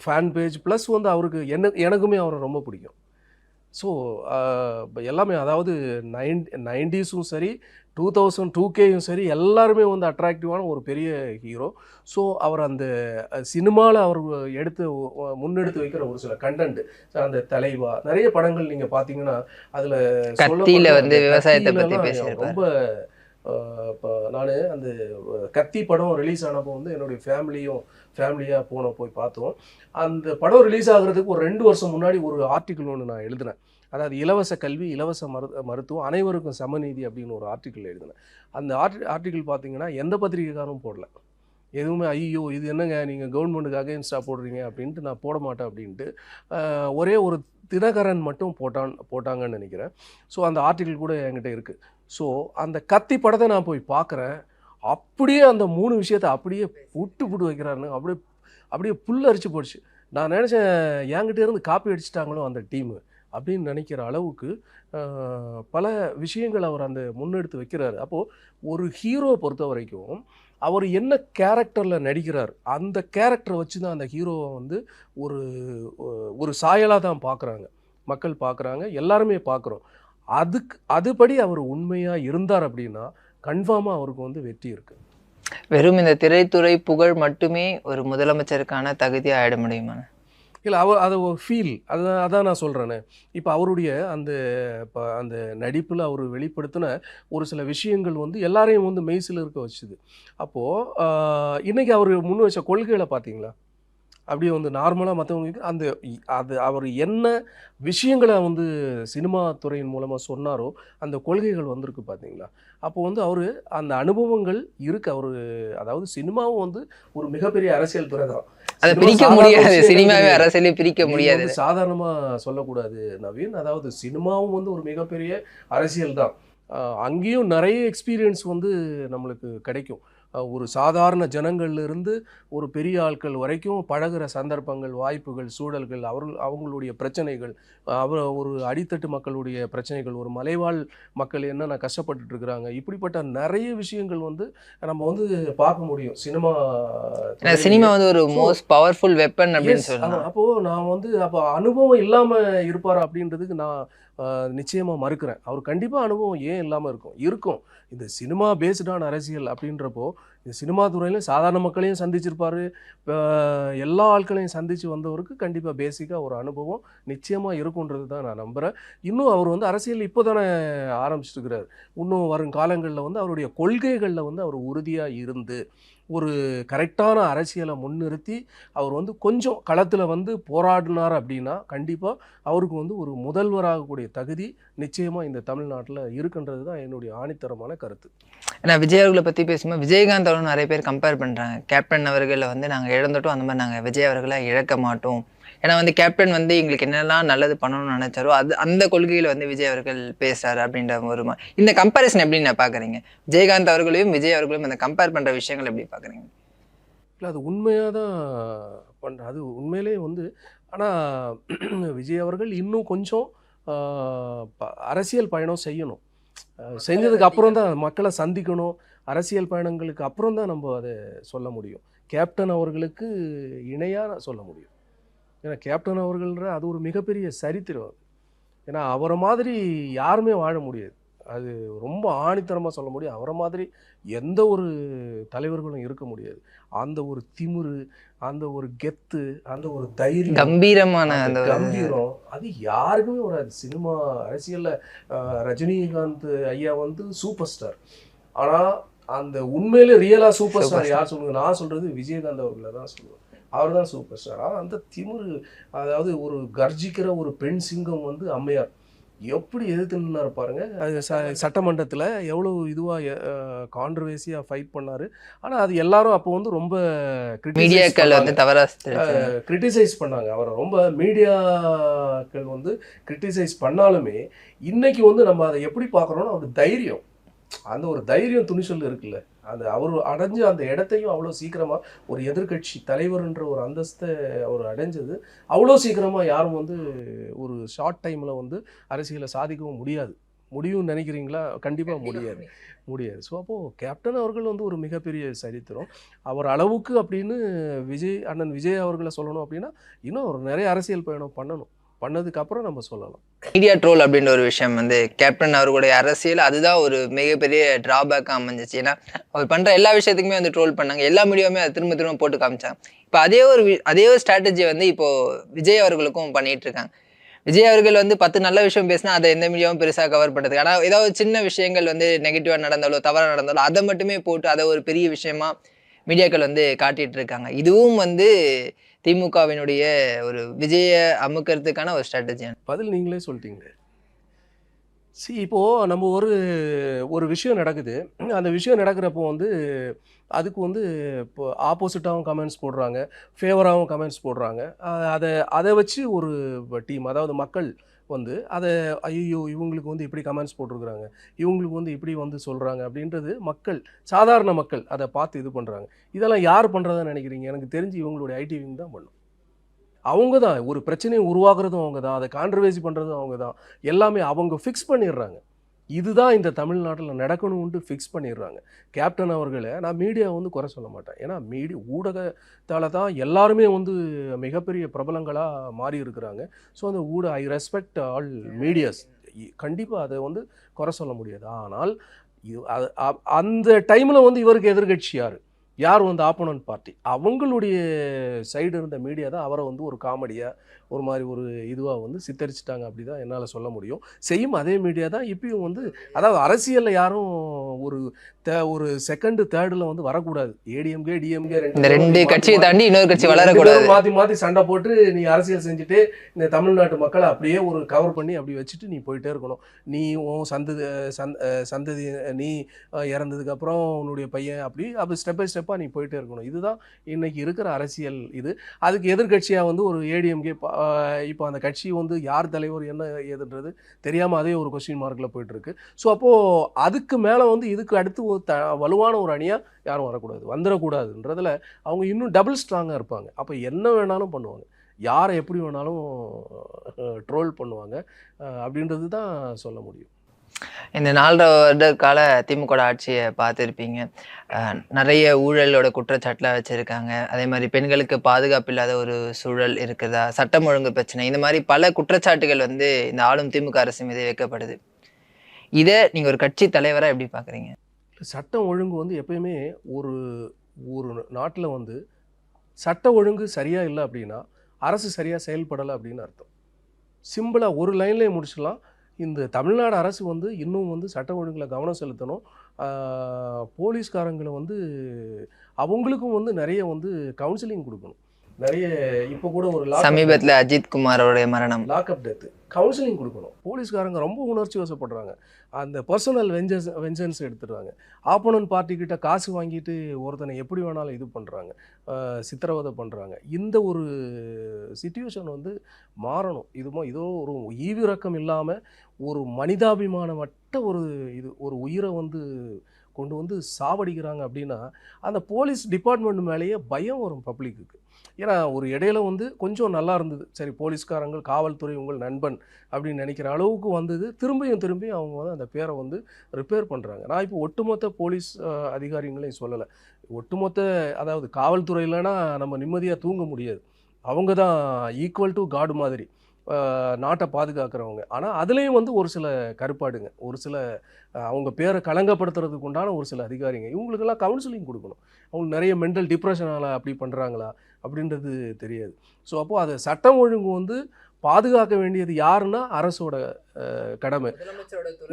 ஃபேன் பேஜ் ப்ளஸ் வந்து அவருக்கு எனக்குமே அவரை ரொம்ப பிடிக்கும். ஸோ எல்லாமே, அதாவது 90s சரி 2002Kயும் சரி எல்லாருமே வந்து அட்ராக்டிவான ஒரு பெரிய ஹீரோ. ஸோ அவர் அந்த சினிமாவில் அவர் முன்னெடுத்து வைக்கிற ஒரு சில கண்டென்ட், அந்த தலைவா நிறைய படங்கள் நீங்கள் பார்த்தீங்கன்னா அதில் கத்தியில் வந்து விவசாயத்தை பற்றி பேசுகிறேன். ரொம்ப இப்போ நான் அந்த கத்தி படம் ரிலீஸ் ஆனப்போ வந்து என்னுடைய ஃபேமிலியாக போய் பார்த்தோம். அந்த படம் ரிலீஸ் ஆகிறதுக்கு ஒரு 2 வருஷம் முன்னாடி ஒரு ஆர்டிக்கிள் ஒன்று நான் எழுதினேன். அதாவது இலவச கல்வி, இலவச மருத்துவம், அனைவருக்கும் சமநீதி அப்படின்னு ஒரு ஆர்டிக்கிள் எழுதினேன். அந்த ஆர்டிக்கிள் பார்த்தீங்கன்னா எந்த பத்திரிகைக்காரும் போடல. எதுவுமே ஐயோ இது என்னங்க நீங்கள் கவர்மெண்ட்டுக்கு அகைன்ஸ்டாக போடுறீங்க அப்படின்ட்டு நான் போட மாட்டேன் அப்படின்ட்டு ஒரே ஒரு தினகரன் மட்டும் போட்டாங்கன்னு நினைக்கிறேன். ஸோ அந்த ஆர்டிக்கிள் கூட என்கிட்ட இருக்குது. ஸோ அந்த கத்தி படத்தை நான் போய் பார்க்குறேன், அப்படியே அந்த 3 விஷயத்தை அப்படியே புட்டு வைக்கிறாருன்னு அப்படியே புல்லரிச்சு போச்சு. நான் நினச்சேன் என்கிட்ட இருந்து காப்பி அடிச்சிட்டாங்களோ அந்த டீமு அப்படின்னு நினைக்கிற அளவுக்கு பல விஷயங்கள் அவர் அந்த முன்னெடுத்து வைக்கிறாரு. அப்போது ஒரு ஹீரோ பொறுத்த வரைக்கும் அவர் என்ன கேரக்டரில் நடிக்கிறார், அந்த கேரக்டரை வச்சு தான் அந்த ஹீரோவை வந்து ஒரு சாயலாக தான் பார்க்குறாங்க, மக்கள் பார்க்குறாங்க, எல்லாருமே பார்க்குறோம். அதுபடி அவர் உண்மையாக இருந்தார் அப்படின்னா கன்ஃபார்மாக அவருக்கு வந்து வெற்றி இருக்குது. வெறும் இந்த திரைத்துறை புகழ் மட்டுமே ஒரு முதலமைச்சருக்கான தகுதியாக ஆயிட முடியுமா? இல்லை, அதை ஒரு ஃபீல், அதான் நான் சொல்கிறேனே. இப்போ அவருடைய அந்த நடிப்பில் அவர் வெளிப்படுத்தின ஒரு சில விஷயங்கள் வந்து எல்லாரையும் வந்து மெய்சில் இருக்க வச்சுது. அப்போது இன்றைக்கி அவர் முன் வச்ச கொள்கைகளை பார்த்தீங்களா, அப்படியே வந்து நார்மலாக மற்றவங்களுக்கு அது அவர் என்ன விஷயங்களை வந்து சினிமா துறையின் மூலமாக சொன்னாரோ அந்த கொள்கைகள் வந்திருக்கு பார்த்தீங்களா. அப்போ வந்து அவர் அந்த அனுபவங்கள் இருக்குது. அவர் அதாவது சினிமாவும் வந்து ஒரு மிகப்பெரிய அரசியல் துறை தான், அதை பிரிக்க முடியாது. சினிமாவே அரசியலே பிரிக்க முடியாது, சாதாரணமாக சொல்லக்கூடாது நவீன். அதாவது சினிமாவும் வந்து ஒரு மிகப்பெரிய அரசியல் தான். அங்கேயும் நிறைய எக்ஸ்பீரியன்ஸ் வந்து நம்மளுக்கு கிடைக்கும். ஒரு சாதாரண ஜனங்கள்லேருந்து ஒரு பெரிய ஆட்கள் வரைக்கும் பழகுற சந்தர்ப்பங்கள், வாய்ப்புகள், சூழல்கள், அவங்களுடைய பிரச்சனைகள், ஒரு அடித்தட்டு மக்களுடைய பிரச்சனைகள், ஒரு மலைவாழ் மக்கள் என்னென்ன கஷ்டப்பட்டுட்டு இருக்கிறாங்க, இப்படிப்பட்ட நிறைய விஷயங்கள் வந்து நம்ம வந்து பார்க்க முடியும் சினிமா சினிமா வந்து ஒரு மோஸ்ட் பவர்ஃபுல் வெப்பன் அப்படின்னு சொல்லலாம். அப்போது நான் வந்து அப்போ அனுபவம் இல்லாமல் இருப்பார் அப்படின்றதுக்கு நான் நிச்சயமாக மறுக்கிறேன். அவர் கண்டிப்பாக அனுபவம் ஏன் இல்லாமல் இருக்கும். இந்த சினிமா பேஸ்டான அரசியல் அப்படின்றப்போ இந்த சினிமா துறையில் சாதாரண மக்களையும் சந்திச்சிருப்பார், எல்லா ஆட்களையும் சந்தித்து வந்தவருக்கு கண்டிப்பாக பேசிக்காக ஒரு அனுபவம் நிச்சயமாக இருக்குன்றது தான் நான் நம்புகிறேன். இன்னும் அவர் வந்து அரசியல் இப்போ தானே ஆரம்பிச்சிருக்கிறார். இன்னும் வரும் காலங்களில் வந்து அவருடைய கொள்கைகளில் வந்து அவர் உறுதியாக இருந்து ஒரு கரெக்டான அரசியலை முன்னிறுத்தி அவர் வந்து கொஞ்சம் களத்தில் வந்து போராடினார் அப்படின்னா கண்டிப்பாக அவருக்கு வந்து ஒரு முதல்வராகக்கூடிய தகுதி நிச்சயமாக இந்த தமிழ்நாட்டில் இருக்குன்றது தான் என்னுடைய ஆணித்தரமான கருத்து. ஏன்னா விஜய் அவர்களை பற்றி பேசும்போது விஜயகாந்த் அவர்கள் நிறைய பேர் கம்பேர் பண்ணுறாங்க. கேப்டன் அவர்களை வந்து நாங்கள் இழந்துட்டோம், அந்த மாதிரி நாங்கள் விஜய் அவர்களை இழக்க மாட்டோம். ஏன்னா வந்து கேப்டன் வந்து எங்களுக்கு என்னெல்லாம் நல்லது பண்ணணும்னு நினைச்சாரோ அந்த கொள்கையில் வந்து விஜய் அவர்கள் பேசுறாரு அப்படின்ற ஒரு இந்த கம்பேரிசன் எப்படி நான் பார்க்குறீங்க? விஜயகாந்த் அவர்களையும் விஜய் அவர்களையும் அந்த கம்பேர் பண்ணுற விஷயங்கள் எப்படி பார்க்குறீங்க? இல்லை, அது உண்மையாக தான் பண்ணுற, அது உண்மையிலே வந்து. ஆனால் விஜய் அவர்கள் இன்னும் கொஞ்சம் அரசியல் பயணம் செய்யணும். செஞ்சதுக்கு அப்புறம் தான் மக்களை சந்திக்கணும். அரசியல் பயணங்களுக்கு அப்புறம் தான் நம்ம அதை சொல்ல முடியும். கேப்டன் அவர்களுக்கு இணையாக சொல்ல முடியும். ஏன்னா கேப்டன் அவர்கள்ன்ற அது ஒரு மிகப்பெரிய சரித்திரம். ஏன்னா அவரை மாதிரி யாருமே வாழ முடியாது. அது ரொம்ப ஆணித்தரமாக சொல்ல முடியும். அவரை மாதிரி எந்த ஒரு தலைவர்களும் இருக்க முடியாது. அந்த ஒரு திமிரு, அந்த ஒரு கெத்து, அந்த ஒரு தைரியம், கம்பீரம், அது யாருக்குமே வராது. சினிமா அரசியலில் ரஜினிகாந்த் ஐயா வந்து சூப்பர் ஸ்டார். ஆனால் அந்த உண்மையிலே ரியலாக சூப்பர் ஸ்டார் யார் சொல்லுங்க? நான் சொல்கிறது விஜயகாந்த் அவர்களை தான் சொல்லுவேன். அவர் தான் சூப்பர் ஸ்டார். அந்த திமிரு, அதாவது ஒரு கர்ஜிக்கிற ஒரு பெண் சிங்கம் வந்து அம்மையார் எப்படி எதிர்த்து நின்னார் பாருங்க. அது சட்டமன்றத்தில் எவ்வளோ இதுவாக கான்ட்ரவர்சியாக ஃபைட் பண்ணார். ஆனால் அது எல்லாரும் அப்போ வந்து ரொம்ப கிரிட்டிசைஸ் பண்ணாங்க அவரை. ரொம்ப மீடியாக்கள் வந்து கிரிட்டிசைஸ் பண்ணாலுமே இன்னைக்கு வந்து நம்ம அதை எப்படி பார்க்குறோன்னா ஒரு தைரியம், அந்த ஒரு தைரியம் துணிச்சல் இருக்குல்ல, அந்த அவர் அடைஞ்ச அந்த இடத்தையும் அவ்வளோ சீக்கிரமாக ஒரு எதிர்கட்சி தலைவர்ன்ற ஒரு அந்தஸ்தை அவர் அடைஞ்சது அவ்வளோ சீக்கிரமாக யாரும் வந்து ஒரு ஷார்ட் டைமில் வந்து அரசியலை சாதிக்கவும் முடியும்னு நினைக்கிறீங்களா? கண்டிப்பாக முடியாது. ஸோ அப்போது கேப்டன் அவர்கள் வந்து ஒரு மிகப்பெரிய சரித்திரம். அவர் அளவுக்கு அப்படின்னு அண்ணன் விஜய் அவர்களை சொல்லணும் அப்படின்னா இன்னும் ஒரு நிறைய அரசியல் பயணம் பண்ணதுக்கு அப்புறம் நம்ம சொல்லலாம். மீடியா ட்ரோல் அப்படின்ற ஒரு விஷயம் வந்து கேப்டன் அவர்களுடைய அரசியல் அதுதான் ஒரு மிகப்பெரிய டிராபேக்காக அமைஞ்சிச்சு. ஏன்னா அவர் பண்ணுற எல்லா விஷயத்துக்குமே வந்து ட்ரோல் பண்ணாங்க. எல்லா மீடியாவுமே அதை திரும்ப போட்டு காமிச்சாங்க. இப்போ அதே ஒரு ஸ்ட்ராட்டஜி வந்து இப்போது விஜய் அவர்களுக்கும் பண்ணிகிட்டு இருக்காங்க. விஜய் அவர்கள் வந்து 10 நல்ல விஷயம் பேசினா அதை எந்த மீடியாவும் பெருசாக கவர் பண்ணுறதுக்கு, ஆனால் ஏதாவது சின்ன விஷயங்கள் வந்து நெகட்டிவாக நடந்தாலோ தவறாக நடந்தாலோ அதை மட்டுமே போட்டு அதை ஒரு பெரிய விஷயமா மீடியாக்கள் வந்து காட்டிகிட்டு இருக்காங்க. இதுவும் வந்து திமுகவினுடைய ஒரு விஜய அமுக்கிறதுக்கான ஒரு ஸ்ட்ராட்டஜியான பதில் நீங்களே சொல்லிட்டீங்களே. இப்போது நம்ம ஒரு விஷயம் நடக்குது. அந்த விஷயம் நடக்கிறப்போ வந்து அதுக்கு வந்து இப்போ ஆப்போசிட்டாகவும் கமெண்ட்ஸ் போடுறாங்க, ஃபேவராகவும் கமெண்ட்ஸ் போடுறாங்க. அதை வச்சு ஒரு டீம், அதாவது மக்கள் வந்து அதை ஐயோ இவங்களுக்கு வந்து இப்படி கமெண்ட்ஸ் போட்டிருக்கிறாங்க, இவங்களுக்கு வந்து இப்படி வந்து சொல்கிறாங்க அப்படின்றது சாதாரண மக்கள் அதை பார்த்து இது பண்ணுறாங்க. இதெல்லாம் யார் பண்ணுறதான்னு நினைக்கிறீங்க? எனக்கு தெரிஞ்சு இவங்களுடைய ஐடிவிங் தான் பண்ணும். அவங்க தான் ஒரு பிரச்சனையை உருவாக்குறதும் அவங்க தான், அதை கான்ட்ரவர்சி பண்ணுறதும் அவங்க தான். எல்லாமே அவங்க ஃபிக்ஸ் பண்ணிடுறாங்க. இதுதான் இந்த தமிழ்நாட்டில் நடக்கணும்ன்ட்டு ஃபிக்ஸ் பண்ணிடுறாங்க. கேப்டன் அவர்களை நான் மீடியா வந்து குறை சொல்ல மாட்டேன். ஏன்னா ஊடகத்தால் தான் எல்லாருமே வந்து மிகப்பெரிய பிரபலங்களாக மாறி இருக்கிறாங்க. ஸோ அந்த ஐ ரெஸ்பெக்ட் ஆல் மீடியாஸ். கண்டிப்பாக அதை வந்து குறை சொல்ல முடியாது. ஆனால் அந்த டைமில் வந்து இவருக்கு எதிர்கட்சி யார் வந்து ஆப்போனன்ட் பார்ட்டி, அவங்களுடைய சைடு இருந்த மீடியா தான் அவரை வந்து ஒரு காமெடியாக ஒரு மாதிரி ஒரு இதுவாக வந்து சித்தரிச்சிட்டாங்க. அப்படி தான் என்னால் சொல்ல முடியும். செய்யும் அதே மீடியா தான் இப்பயும் வந்து, அதாவது அரசியலில் யாரும் ஒரு செகண்டு தேர்டில் வந்து வரக்கூடாது. ஏடிஎம்கே டிஎம்கே ரெண்டு கட்சியை தாண்டி இன்னொரு கட்சி வளரக்கூடாது. மாற்றி சண்டை போட்டு நீ அரசியல் செஞ்சுட்டு இந்த தமிழ்நாட்டு மக்களை அப்படியே ஒரு கவர் பண்ணி அப்படி வச்சுட்டு நீ போயிட்டே இருக்கணும். நீ உன் சந்ததி நீ இறந்ததுக்கப்புறம் உன்னுடைய பையன் அப்படி ஸ்டெப் பை ஸ்டெப்பாக நீ போயிட்டே இருக்கணும். இதுதான் இன்னைக்கு இருக்கிற அரசியல். அதுக்கு எதிர்கட்சியாக வந்து ஒரு ஏடிஎம்கே இப்போ அந்த கட்சி வந்து யார் தலைவர் என்ன ஏதுன்றது தெரியாமல் அதே ஒரு கொஸ்டின் மார்க்கில் போயிட்டுருக்கு. ஸோ அப்போது அதுக்கு மேலே வந்து இதுக்கு அடுத்து ஒரு வலுவான ஒரு அணியாக யாரும் வரக்கூடாது, வந்துடக்கூடாதுன்றதில் அவங்க இன்னும் டபுள் ஸ்ட்ராங்காக இருப்பாங்க. அப்போ என்ன வேணாலும் பண்ணுவாங்க, யாரை எப்படி வேணாலும் ட்ரோல் பண்ணுவாங்க அப்படின்றது தான் சொல்ல முடியும். இந்த 4.5 வருட கால திமுக ஆட்சியை பார்த்துருப்பீங்க. நிறைய ஊழலோட குற்றச்சாட்டுலாம் வச்சிருக்காங்க. அதே மாதிரி பெண்களுக்கு பாதுகாப்பு இல்லாத ஒரு சூழல் இருக்குதா, சட்டம் ஒழுங்கு பிரச்சனை, இந்த மாதிரி பல குற்றச்சாட்டுகள் வந்து இந்த ஆளும் திமுக அரசு மீது வைக்கப்படுது. இதை நீங்க ஒரு கட்சி தலைவரா எப்படி பாக்குறீங்க? சட்டம் ஒழுங்கு வந்து எப்பயுமே ஒரு ஒரு நாட்டில் வந்து சட்ட ஒழுங்கு சரியாக இல்லை அப்படின்னா அரசு சரியாக செயல்படலை அப்படின்னு அர்த்தம். சிம்பிளாக ஒரு லைன்லேயே முடிச்சிடலாம். இந்த தமிழ்நாடு அரசு வந்து இன்னும் வந்து சட்ட ஒழுங்கில் கவனம் செலுத்தணும். போலீஸ்காரங்களை வந்து அவங்களுக்கும் வந்து நிறைய வந்து கவுன்சிலிங் கொடுக்கணும். நிறைய இப்போ கூட ஒரு சமீபத்தில் அஜித் குமாரோடைய மரணம், லாக்அப் டெத்து, கவுன்சிலிங் கொடுக்கணும். போலீஸ்காரங்க ரொம்ப உணர்ச்சி வசப்படுறாங்க. அந்த பர்சனல் வெஞ்சன்ஸ் எடுத்துடுறாங்க. ஆப்போனன்ட் பார்ட்டிக்கிட்ட காசு வாங்கிட்டு ஒருத்தனை எப்படி வேணாலும் இது பண்ணுறாங்க, சித்திரவதை பண்ணுறாங்க. இந்த ஒரு சிச்சுவேஷன் வந்து மாறணும். இதோ ஒரு ஈவிரக்கம் இல்லாமல் ஒரு மனிதாபிமானமற்ற ஒரு உயிரை வந்து கொண்டு வந்து சாவடிக்கிறாங்க அப்படின்னா அந்த போலீஸ் டிபார்ட்மெண்ட் மேலேயே பயம் வரும் பப்ளிக்கு. ஏன்னா ஒரு இடையில வந்து கொஞ்சம் நல்லா இருந்தது, சரி போலீஸ்காரங்கள் காவல்துறை உங்கள் நண்பன் அப்படின்னு நினைக்கிற அளவுக்கு வந்தது. திரும்பியும் அவங்க வந்து அந்த பேரை வந்து ரிப்பேர் பண்ணுறாங்க. நான் இப்போ ஒட்டுமொத்த போலீஸ் அதிகாரிகளையும் சொல்லலை. அதாவது காவல்துறை இல்லைன்னா நம்ம நிம்மதியாக தூங்க முடியாது. அவங்க தான் ஈக்குவல் டு காடு மாதிரி நாட்டை பாதுகாக்கிறவங்க. ஆனால் அதுலேயும் வந்து ஒரு சில கருப்பாடுங்க, ஒரு சில அவங்க பேரை களங்கப்படுத்துறதுக்கு உண்டான ஒரு சில அதிகாரிங்க, இவங்களுக்கெல்லாம் கவுன்சிலிங் கொடுக்கணும். அவங்களுக்கு நிறைய மென்டல் டிப்ரெஷனால் அப்படி பண்ணுறாங்களா அப்படின்றது தெரியாது. ஸோ அப்போது அது சட்டம் ஒழுங்கு வந்து பாதுகாக்க வேண்டியது யாருன்னா அரசோட கடமை,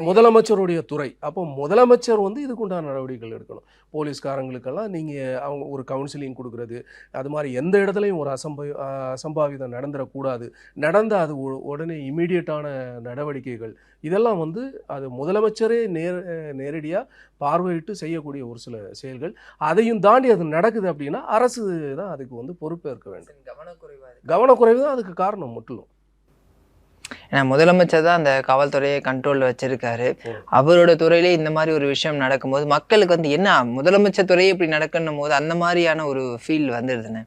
முதலமைச்சருடைய துறை. அப்போ முதலமைச்சர் வந்து இதுக்குண்டான நடவடிக்கைகள் எடுக்கணும். போலீஸ்காரங்களுக்கெல்லாம் நீங்கள் அவங்க ஒரு கவுன்சிலிங் கொடுக்குறது, அது மாதிரி எந்த இடத்துலையும் ஒரு அசம்பாவிதம் நடந்துடக்கூடாது. நடந்தால் அது உடனே இமீடியட்டான நடவடிக்கைகள், இதெல்லாம் வந்து அது முதலமைச்சரே நேரடியாக பார்வையிட்டு செய்யக்கூடிய ஒரு சில செயல்கள். அதையும் தாண்டி அது நடக்குது அப்படின்னா அரசு தான் அதுக்கு வந்து பொறுப்பேற்க வேண்டும். கவனக்குறைவு தான் அதுக்கு காரணம் முற்றிலும். ஏன்னா முதலமைச்சர் தான் அந்த காவல்துறையை கண்ட்ரோலில் வச்சிருக்காரு. அவரோட துறையிலே இந்த மாதிரி ஒரு விஷயம் நடக்கும்போது மக்களுக்கு வந்து என்ன முதலமைச்சர் துறையே இப்படி நடக்கணும் போது அந்த மாதிரியான ஒரு ஃபீல் வந்துடுதுன்னு,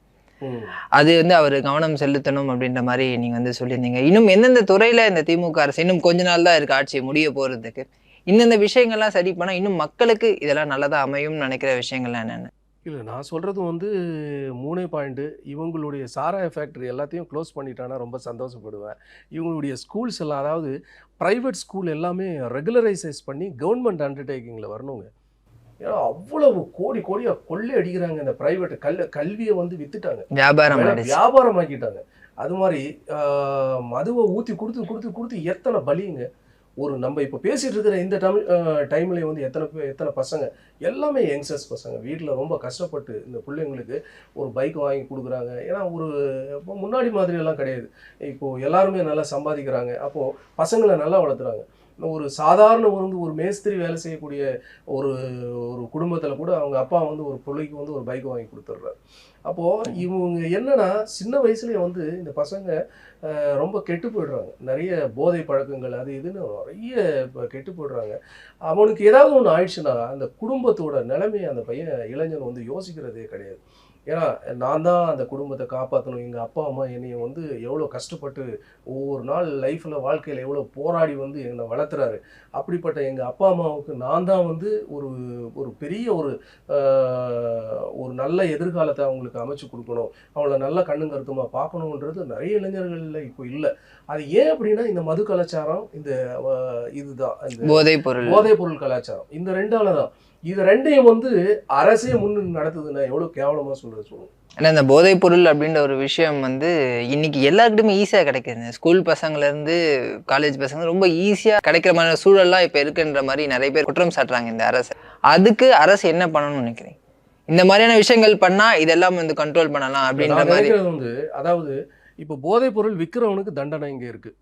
அது வந்து அவர் கவனம் செலுத்தணும் அப்படின்ற மாதிரி நீங்க வந்து சொல்லியிருந்தீங்க. இன்னும் எந்தெந்த துறையில இந்த திமுக அரசு இன்னும் கொஞ்ச நாள் தான் இருக்கு ஆட்சி முடிய போறதுக்கு, இந்தந்த விஷயங்கள்லாம் சரி பண்ணா இன்னும் மக்களுக்கு இதெல்லாம் நல்லதா அமையும்னு நினைக்கிற விஷயங்கள்லாம் என்னென்ன? இல்லை, நான் சொல்கிறது வந்து 3 பாயிண்ட்டு. இவங்களுடைய சாராய ஃபேக்ட்ரி எல்லாத்தையும் க்ளோஸ் பண்ணிட்டானா ரொம்ப சந்தோஷப்படுவேன். இவங்களுடைய ஸ்கூல்ஸ் எல்லாம், அதாவது ப்ரைவேட் ஸ்கூல் எல்லாமே ரெகுலரைசைஸ் பண்ணி கவர்மெண்ட் அண்டர்டேக்கிங்கில் வரணுங்க. ஏன்னா அவ்வளவு கோடியாக கொள்ளை அடிக்கிறாங்க. இந்த ப்ரைவேட் கல்வியை வந்து வித்துட்டாங்க, வியாபாரமாக்கிட்டாங்க. அது மாதிரி மதுவை ஊற்றி கொடுத்து எத்தனை பலிங்க. ஒரு நம்ம இப்போ பேசிகிட்டு இருக்கிற இந்த டைமில் வந்து எத்தனை பசங்க, எல்லாமே யங்ஸ்டர்ஸ் பசங்க வீட்டில் ரொம்ப கஷ்டப்பட்டு இந்த பிள்ளைங்களுக்கு ஒரு பைக் வாங்கி கொடுக்குறாங்க. ஏன்னா இப்போ முன்னாடி மாதிரியெல்லாம் கிடையாது. இப்போது எல்லாருமே நல்லா சம்பாதிக்கிறாங்க. அப்போது பசங்களை நல்லா வளர்த்துறாங்க. ஒரு சாதாரண ஒரு மேஸ்திரி வேலை செய்யக்கூடிய ஒரு குடும்பத்தில் கூட அவங்க அப்பா வந்து ஒரு பிள்ளைக்கு வந்து ஒரு பைக் வாங்கி கொடுத்துட்றாரு. அப்போது இவங்க என்னன்னா சின்ன வயசுலேயே வந்து இந்த பசங்க ரொம்ப கெட்டு போயிடுறாங்க. நிறைய போதை பழக்கங்கள் அது இதுன்னு நிறைய இப்போ கெட்டு போயிடுறாங்க. அவனுக்கு ஏதாவது ஒன்று ஆயிடுச்சுன்னா அந்த குடும்பத்தோட நிலைமையை அந்த இளைஞன் வந்து யோசிக்கிறதே கிடையாது. ஏன்னா நான் தான் அந்த குடும்பத்தை காப்பாற்றணும், எங்கள் அப்பா அம்மா என்னைய வந்து எவ்வளோ கஷ்டப்பட்டு ஒவ்வொரு நாள் லைஃப்பில் வாழ்க்கையில் எவ்வளோ போராடி வந்து என்னை வளர்த்துறாரு. அப்படிப்பட்ட எங்கள் அப்பா அம்மாவுக்கு நான் தான் வந்து ஒரு பெரிய ஒரு நல்ல எதிர்காலத்தை அவங்களுக்கு அமைச்சு கொடுக்கணும், அவங்கள நல்ல கண்ணும் கருத்துமாக பார்க்கணுன்றது நிறைய இளைஞர்களில் இப்போ இல்லை. அது ஏன் அப்படின்னா இந்த மது கலாச்சாரம், இதுதான் இந்த போதைப் பொருள் கலாச்சாரம், இந்த ரெண்டால தான். இது ரெண்டையும் வந்து அரசே முன்னு நடத்துதுன்னா எவ்வளோ கேவலமாக சொல்லுவோம். ஏன்னா இந்த போதைப் பொருள் அப்படின்ற ஒரு விஷயம் வந்து இன்னைக்கு எல்லாருக்கிட்டுமே ஈஸியாக கிடைக்குது. ஸ்கூல் பசங்கள்லேருந்து காலேஜ் பசங்க ரொம்ப ஈஸியாக கிடைக்கிற மாதிரி சூழல்லாம் இப்போ இருக்குன்ற மாதிரி நிறைய பேர் குற்றம் சாட்டுறாங்க இந்த அரசு. அதுக்கு அரசு என்ன பண்ணணும்னு நினைக்கிறீங்க? இந்த மாதிரியான விஷயங்கள் பண்ணால் இதெல்லாம் வந்து கண்ட்ரோல் பண்ணலாம் அப்படின்ற மாதிரி வந்து, அதாவது இப்போ போதைப் பொருள் விற்கிறவனுக்கு தண்டனை இங்கே இருக்குது.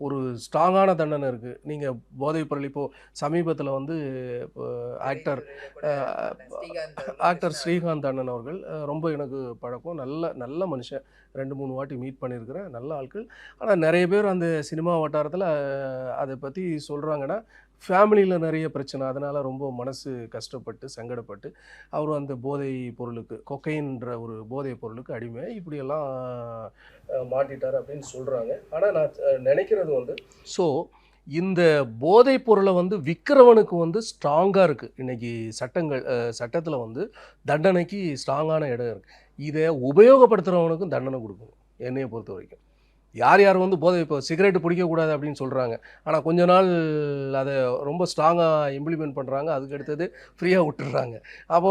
ஒரு ஸ்ட்ராங்கான தண்டனை இருக்குது. நீங்கள் போதைப் பொருள் இப்போது சமீபத்தில் வந்து ஆக்டர் ஸ்ரீகாந்த் அண்ணன் அவர்கள் ரொம்ப எனக்கு பழக்கம். நல்ல நல்ல மனுஷன். 2-3 வாட்டி மீட் பண்ணியிருக்கிறேன். நல்ல ஆட்கள். ஆனால் நிறைய பேர் அந்த சினிமா வட்டாரத்தில் அதை பற்றி சொல்கிறாங்கன்னா, ஃபேமிலியில் நிறைய பிரச்சனை. அதனால் ரொம்ப மனசு கஷ்டப்பட்டு சங்கடப்பட்டு அவர் அந்த போதை பொருளுக்கு கொக்கைன்ற ஒரு போதைப் பொருளுக்கு அடிமை இப்படியெல்லாம் மாட்டிட்டார் அப்படின்னு சொல்கிறாங்க. ஆனால் நான் நினைக்கிறது வந்து ஸோ இந்த போதைப் பொருளை வந்து விற்கிறவனுக்கு வந்து ஸ்ட்ராங்காக இருக்குது. இன்றைக்கி சட்டத்தில் வந்து தண்டனைக்கு ஸ்ட்ராங்கான இடம் இருக்குது. இதை உபயோகப்படுத்துகிறவனுக்கும் தண்டனை கொடுக்கணும் என்னையை பொறுத்த வரைக்கும். யார் யார் வந்து இப்போ சிகரெட்டு பிடிக்கக்கூடாது அப்படின்னு சொல்கிறாங்க. ஆனால் கொஞ்ச நாள் அதை ரொம்ப ஸ்ட்ராங்காக இம்ப்ளிமெண்ட் பண்ணுறாங்க. அதுக்கு அடுத்தது ஃப்ரீயாக விட்டுடுறாங்க. அப்போ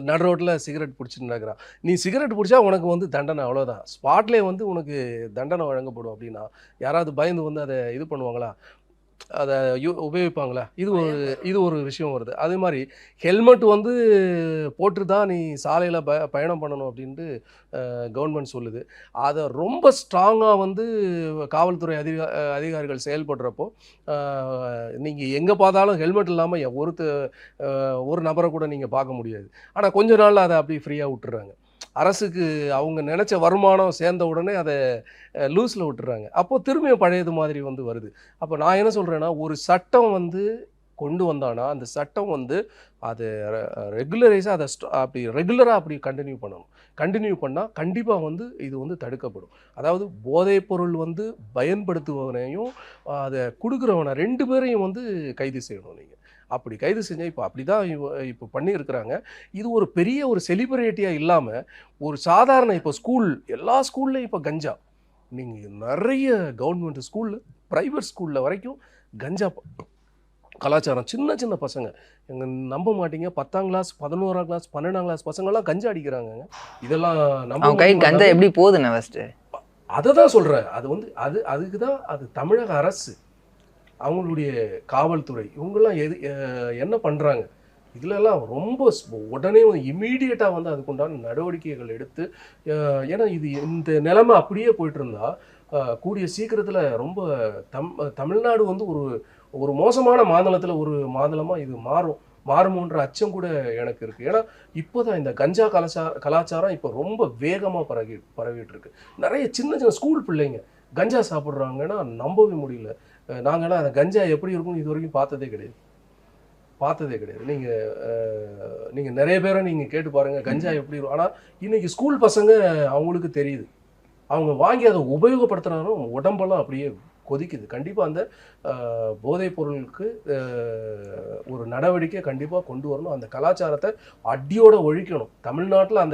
நடு ரோட்டில் சிகரெட் பிடிச்சிட்டு நடக்கிறான். நீ சிகரெட் பிடிச்சா உனக்கு வந்து தண்டனை அவ்வளோதான். ஸ்பாட்லேயே வந்து உனக்கு தண்டனை வழங்கப்படும் அப்படின்னா யாராவது பயந்து வந்து அதை இது பண்ணுவாங்களா? அதை உபயோகிப்பாங்களா? இது ஒரு விஷயம் வருது. அதே மாதிரி ஹெல்மெட் வந்து போட்டு தான் நீ சாலையில் பயணம் பண்ணணும் அப்படின்ட்டு கவர்மெண்ட் சொல்லுது. அதை ரொம்ப ஸ்ட்ராங்காக வந்து காவல்துறை அதிகாரிகள் செயல்படுறப்போ நீங்கள் எங்கே பார்த்தாலும் ஹெல்மெட் இல்லாமல் ஒரு நபரை கூட நீங்கள் பார்க்க முடியாது. ஆனால் கொஞ்ச நாளில் அதை அப்படி ஃப்ரீயாக விட்டுறாங்க. அரசுக்கு அவங்க நினச்ச வருமானம் சேர்ந்த உடனே அதை லூஸில் விட்டுறாங்க. அப்போது திரும்பியும் பழையது மாதிரி வந்து வருது. அப்போ நான் என்ன சொல்கிறேன்னா, ஒரு சட்டம் வந்து கொண்டு வந்தானா அந்த சட்டம் வந்து அதை ரெகுலரைஸாக அதை அப்படி ரெகுலராக அப்படி கண்டினியூ பண்ணால் கண்டிப்பாக வந்து இது வந்து தடுக்கப்படும். அதாவது போதைப்பொருள் வந்து பயன்படுத்துபவனையும் அதை கொடுக்குறவனை 2 பேரையும் வந்து கைது செய்யணும். நீங்கள் அப்படி கைது செஞ்சால் இப்போ அப்படி தான் இப்போ பண்ணியிருக்கிறாங்க. இது ஒரு பெரிய ஒரு செலிபிரிட்டியாக இல்லாமல் ஒரு சாதாரண இப்போ எல்லா ஸ்கூல்லையும் இப்போ கஞ்சா. நீங்கள் நிறைய கவர்மெண்ட் ஸ்கூலில் ப்ரைவேட் ஸ்கூலில் வரைக்கும் கஞ்சா கலாச்சாரம். சின்ன சின்ன பசங்க நம்ப மாட்டீங்க, 10ஆம் கிளாஸ் 11ஆம் கிளாஸ் 12ஆம் கிளாஸ் பசங்கள்லாம் கஞ்சா அடிக்கிறாங்க. இதெல்லாம் நம்ம கை கஞ்சா எப்படி போகுதுண்ணே ஃபஸ்ட்டு அதை தான் சொல்கிறேன். அது வந்து அதுக்கு தான் அது தமிழக அரசு அவங்களுடைய காவல்துறை இவங்கெல்லாம் என்ன பண்ணுறாங்க இதிலெல்லாம் ரொம்ப உடனே இம்மீடியட்டாக வந்து அதுக்குண்டான நடவடிக்கைகள் எடுத்து ஏன்னா இந்த நிலைமை அப்படியே போயிட்டு இருந்தால் கூடிய சீக்கிரத்தில் ரொம்ப தமிழ்நாடு வந்து ஒரு மோசமான மாநிலத்தில் ஒரு மாநிலமாக இது மாறுமோன்ற அச்சம் கூட எனக்கு இருக்குது. ஏன்னா இப்போ தான் இந்த கஞ்சா கலாச்சாரம் இப்போ ரொம்ப வேகமாக பரவிட்டு இருக்கு. நிறைய சின்ன சின்ன ஸ்கூல் பிள்ளைங்க கஞ்சா சாப்பிட்றாங்கன்னா நம்பவே முடியல. நாங்கள்லாம் அந்த கஞ்சா எப்படி இருக்கும்னு இது வரைக்கும் பார்த்ததே கிடையாது. நீங்கள் நிறைய பேரை நீங்கள் கேட்டு பாருங்கள் கஞ்சா எப்படி இருக்கும். ஆனால் இன்றைக்கி ஸ்கூல் பசங்க அவங்களுக்கு தெரியுது. அவங்க வாங்கி அதை உபயோகப்படுத்துனாலும் உடம்பெல்லாம் அப்படியே கொதிக்குது. கண்டிப்பாக அந்த போதைப் பொருளுக்கு ஒரு நடவடிக்கை கண்டிப்பாக கொண்டு வரணும். அந்த கலாச்சாரத்தை அடியோடு ஒழிக்கணும். தமிழ்நாட்டில்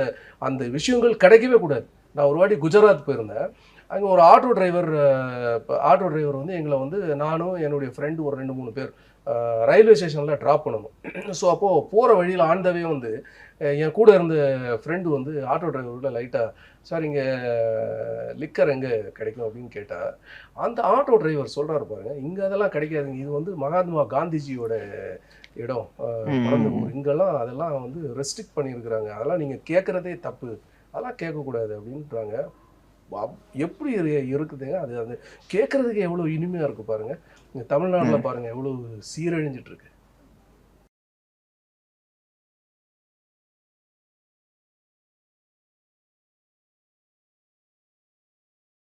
அந்த விஷயங்கள் கிடைக்கவே கூடாது. நான் ஒரு வாட்டி குஜராத் போயிருந்தேன். அங்கே ஒரு ஆட்டோ டிரைவர் வந்து எங்களை வந்து நானும் என்னுடைய ஃப்ரெண்டு ஒரு 2-3 பேர் ரயில்வே ஸ்டேஷனில் ட்ராப் பண்ணணும். ஸோ அப்போது போகிற வழியில் ஆண்டவே வந்து என் கூட இருந்த ஃப்ரெண்டு வந்து ஆட்டோ டிரைவரோட லைட்டாக சார் இங்கே லிக்கர் எங்கே கிடைக்கும் அப்படின்னு கேட்டால் அந்த ஆட்டோ டிரைவர் சொல்கிறாரு பாருங்க, இங்கே அதெல்லாம் கிடைக்காதுங்க, இது வந்து மகாத்மா காந்திஜியோட இடம் பிறந்த ஊர், இங்கெல்லாம் அதெல்லாம் வந்து ரெஸ்ட்ரிக்ட் பண்ணியிருக்கிறாங்க, அதெல்லாம் நீங்கள் கேட்குறதே தப்பு, அதெல்லாம் கேட்கக்கூடாது அப்படின்றாங்க. எப்படி இருக்குதுங்க அது கேட்குறதுக்கு எவ்வளோ இனிமையாக இருக்குது பாருங்கள். இங்கே தமிழ்நாட்டில் பாருங்கள் எவ்வளோ சீரழிஞ்சிட்ருக்கு.